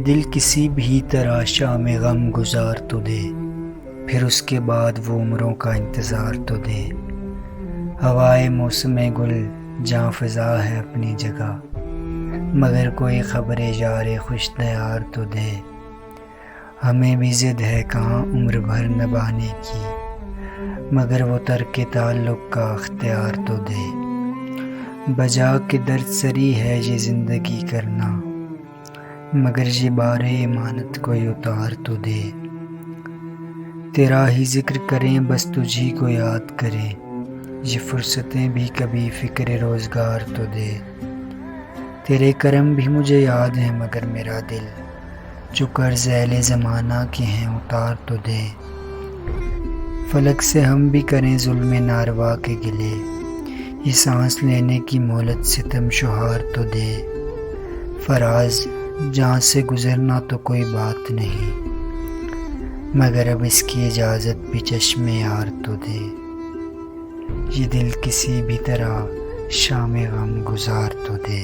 دل کسی بھی طرح شام غم گزار تو دے، پھر اس کے بعد وہ عمروں کا انتظار تو دے۔ ہوائے موسم گل جاں فضا ہے اپنی جگہ، مگر کوئی خبر یار خوش دیار تو دے۔ ہمیں بھی ضد ہے کہاں عمر بھر نبھانے کی، مگر وہ ترک تعلق کا اختیار تو دے۔ بجا کے درد سری ہے یہ زندگی کرنا، مگر یہ بار امانت کوئی اتار تو دے۔ تیرا ہی ذکر کریں بس تجھی کو یاد کریں، یہ فرصتیں بھی کبھی فکر روزگار تو دے۔ تیرے کرم بھی مجھے یاد ہیں مگر میرا دل، جو قرض اہل زمانہ کے ہیں اتار تو دے۔ فلک سے ہم بھی کریں ظلم ناروا کے گلے، یہ سانس لینے کی مہلت ستم شہار تو دے۔ فراز جہاں سے گزرنا تو کوئی بات نہیں، مگر اب اس کی اجازت بھی چشم یار تو دے۔ یہ دل کسی بھی طرح شام غم گزار تو دے۔